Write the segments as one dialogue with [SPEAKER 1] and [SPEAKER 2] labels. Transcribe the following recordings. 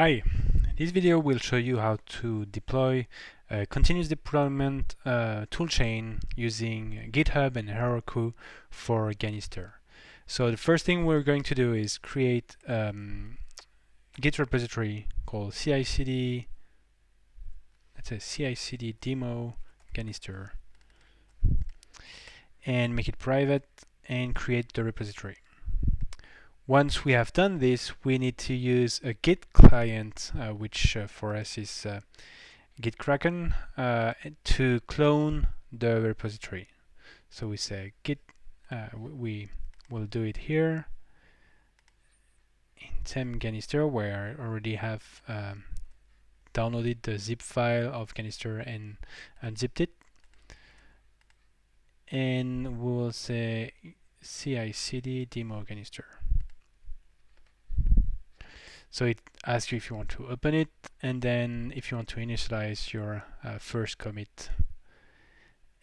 [SPEAKER 1] Hi, this video will show you how to deploy a continuous deployment toolchain using GitHub and Heroku for Ganister. So the first thing we're going to do is create Git repository called CI/CD, let's say CI/CD demo Ganister, and make it private and create the repository. Once we have done this, we need to use a Git client, which for us is Git Kraken, to clone the repository. So we say Git, we will do it here in temp Ganister, where I already have downloaded the zip file of Ganister and unzipped it. And we will say CI/CD demo Ganister. So it asks you if you want to open it, and then if you want to initialize your first commit.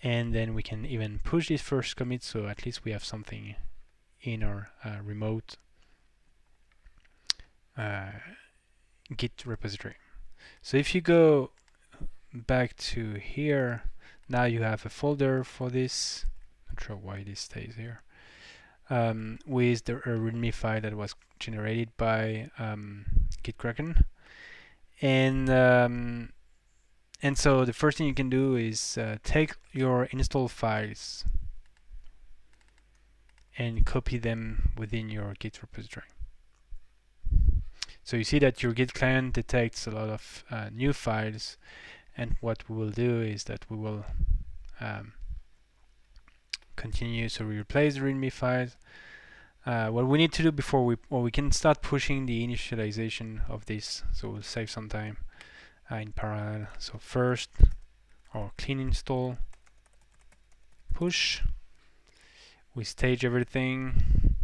[SPEAKER 1] And then we can even push this first commit, so at least we have something in our remote Git repository. So if you go back to here, now you have a folder for this. Not sure why this stays here. With the README file that was generated by Git Kraken, and so the first thing you can do is take your install files and copy them within your Git repository. So you see that your Git client detects a lot of new files, and what we will do is that we will continue. So we replace the README files. What we need to do before we can start pushing the initialization of this, so we'll save some time in parallel. So first, our clean install, push, we stage everything,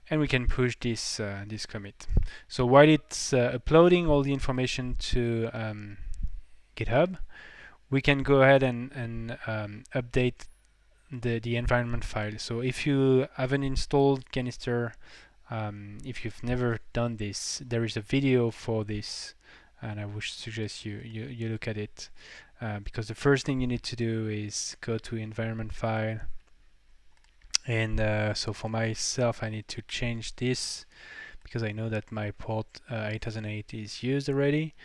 [SPEAKER 1] and we can push this this commit. So while it's uploading all the information to GitHub, we can go ahead and update the environment file. So if you haven't installed Ganister, if you've never done this, there is a video for this, and I would suggest you look at it, because the first thing you need to do is go to environment file, and so for myself I need to change this because I know that my port 8008 is used already.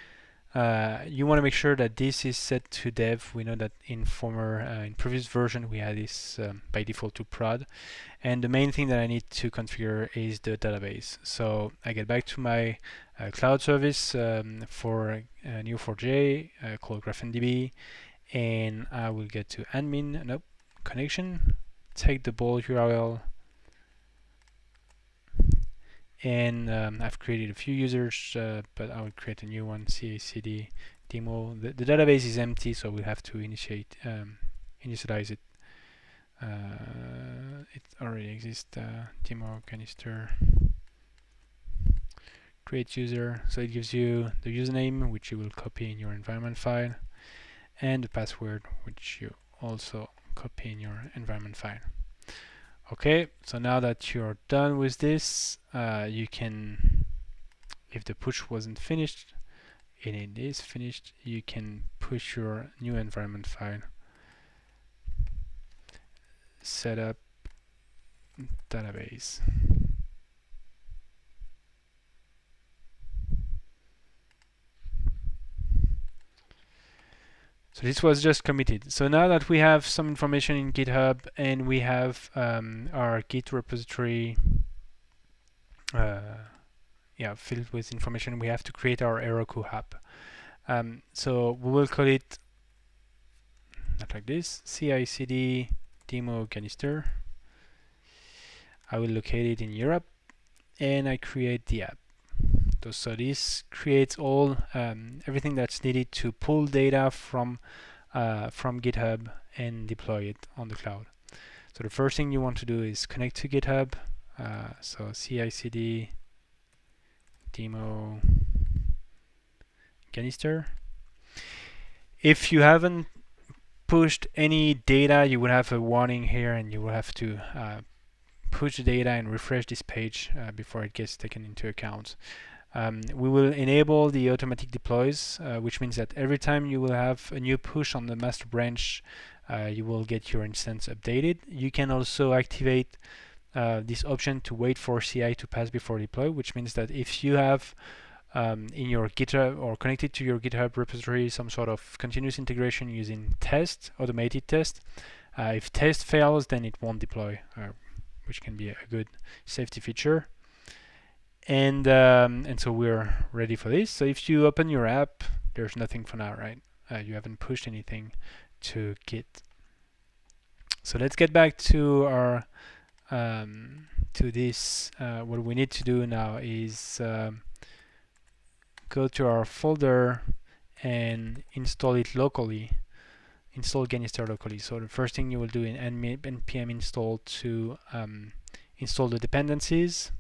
[SPEAKER 1] You want to make sure that this is set to dev. We know that in previous version we had this by default to prod, and the main thing that I need to configure is the database. So I get back to my cloud service for Neo4j called GraphenDB, and I will get to admin, connection, take the bold URL, and I've created a few users, but I will create a new one, CI/CD demo. The database is empty, so we'll have to initialize it. It already exists, demo Ganister, create user. So it gives you the username, which you will copy in your environment file, and the password, which you also copy in your environment file. Okay, so now that you're done with this, you can, if the push wasn't finished, and it is finished, you can push your new environment file, setup database. So this was just committed. So now that we have some information in GitHub and we have our Git repository filled with information, we have to create our Heroku Hub. So we will call it not like this, CI/CD demo Ganister. I will locate it in Europe, and I create the app. So this creates all everything that's needed to pull data from GitHub and deploy it on the cloud. So the first thing you want to do is connect to GitHub. So CI/CD demo Ganister. If you haven't pushed any data, you will have a warning here, and you will have to push the data and refresh this page before it gets taken into account. We will enable the automatic deploys, which means that every time you will have a new push on the master branch, you will get your instance updated. You can also activate this option to wait for CI to pass before deploy, which means that if you have in your GitHub or connected to your GitHub repository some sort of continuous integration using test, automated test, if test fails, then it won't deploy, which can be a good safety feature. And so we're ready for this. So if you open your app, there's nothing for now, right? You haven't pushed anything to Git. So let's get back to our to this. What we need to do now is go to our folder and install it locally. Install Ganister locally. So the first thing you will do in npm install to install the dependencies,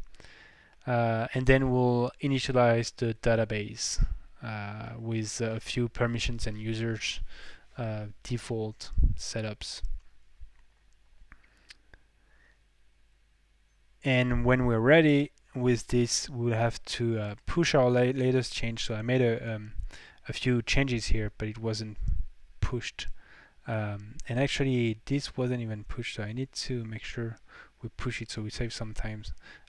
[SPEAKER 1] and then we'll initialize the database with a few permissions and users default setups. And when we're ready with this, we'll have to push our latest change. So I made a few changes here, but it wasn't pushed. And actually, this wasn't even pushed, so I need to make sure we push it so we save some time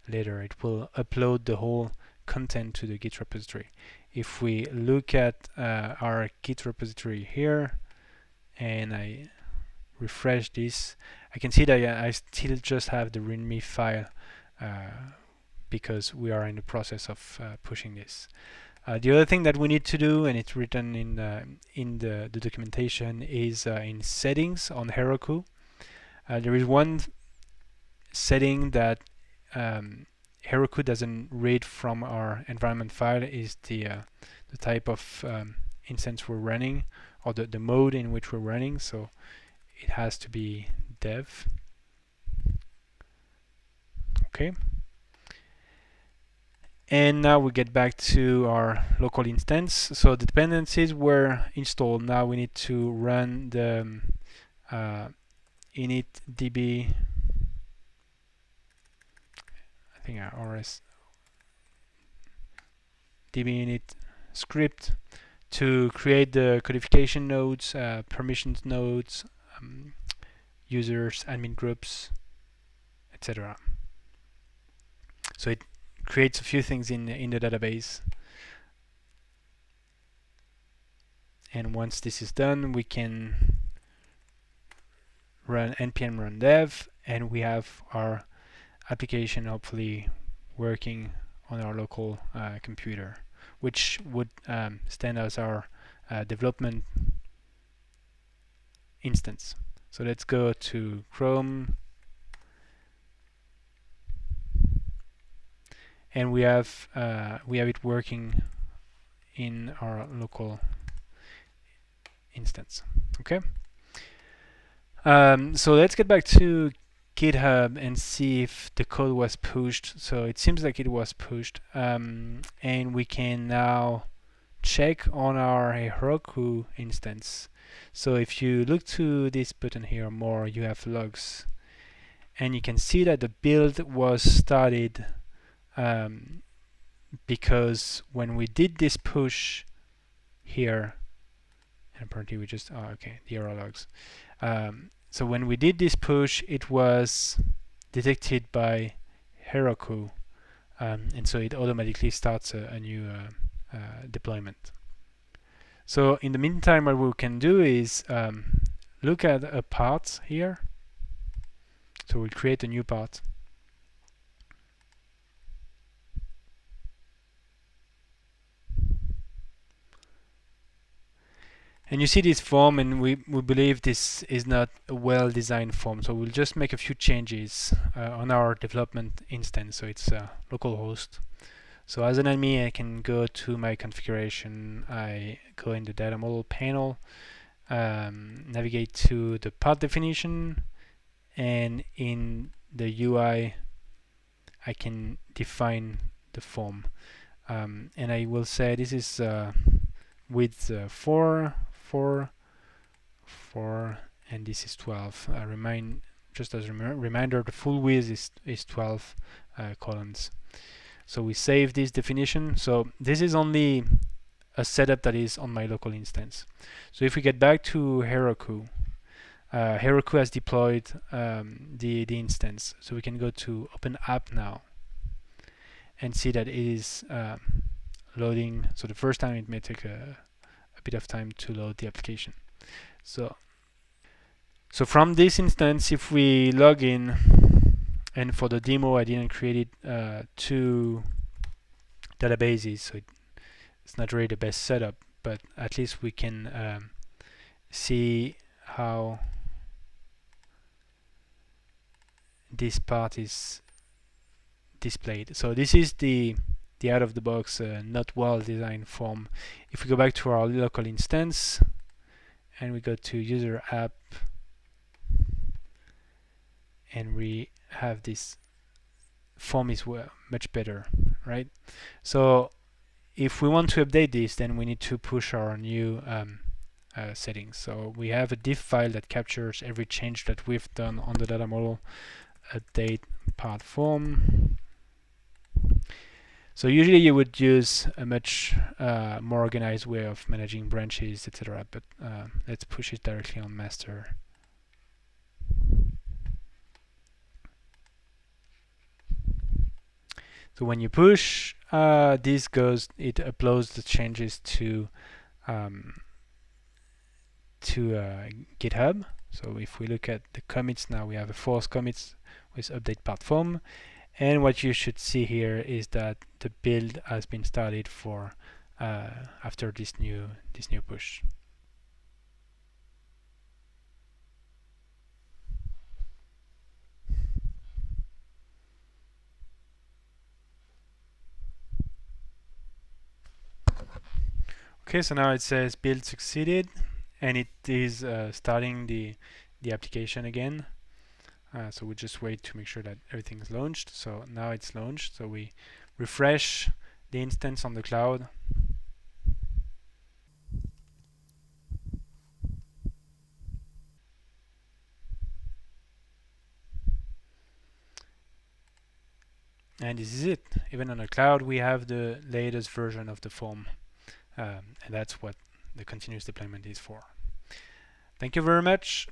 [SPEAKER 1] later. It will upload the whole content to the Git repository. If we look at our Git repository here, and I refresh this, I can see that I still just have the README file because we are in the process of pushing this. The other thing that we need to do, and it's written in the documentation, is in settings on Heroku. There is one setting that Heroku doesn't read from our environment file, is the type of instance we're running, or the mode in which we're running. So it has to be dev. Okay. And now we get back to our local instance. So the dependencies were installed. Now we need to run the init db, I think rs db init script to create the codification nodes, permissions nodes, users, admin groups, etc. So it creates a few things in the database. And once this is done, we can run npm run dev, and we have our application hopefully working on our local computer, which would stand as our development instance. So let's go to Chrome, and we have it working in our local instance. Okay. So let's get back to GitHub and see if the code was pushed. So it seems like it was pushed, and we can now check on our Heroku instance. So if you look to this button here, more, you have logs, and you can see that the build was started because when we did this push here, and apparently we just, okay, the error logs. So when we did this push, it was detected by Heroku, and so it automatically starts a new deployment. So in the meantime, what we can do is look at a part here. So we'll create a new part. And you see this form, and we believe this is not a well-designed form. So we'll just make a few changes on our development instance. So it's localhost. So as an admin, I can go to my configuration. I go in the data model panel, navigate to the part definition, and in the UI, I can define the form. And I will say this is width 4, and this is 12. Remind just as a reminder, the full width is 12 columns. So we save this definition. So this is only a setup that is on my local instance. So if we get back to Heroku, Heroku has deployed the instance. So we can go to Open App now and see that it is loading. So the first time it may take a bit of time to load the application. So from this instance, if we log in, and for the demo I didn't create two databases, so it's not really the best setup, but at least we can see how this part is displayed. So this is the out-of-the-box, not well-designed form. If we go back to our local instance and we go to user app, and we have this form is much better, right? So if we want to update this, then we need to push our new settings. So we have a diff file that captures every change that we've done on the data model. Update part form. So usually you would use a much more organized way of managing branches, etc. But let's push it directly on master. So when you push, this goes, it uploads the changes to GitHub. So if we look at the commits now, we have a force commits with update part form, and what you should see here is that the build has been started for after this new push. Okay, so now it says build succeeded, and it is starting the application again. So we just wait to make sure that everything is launched. So now it's launched. So we refresh the instance on the cloud. And this is it. Even on the cloud, we have the latest version of the form. And that's what the continuous deployment is for. Thank you very much.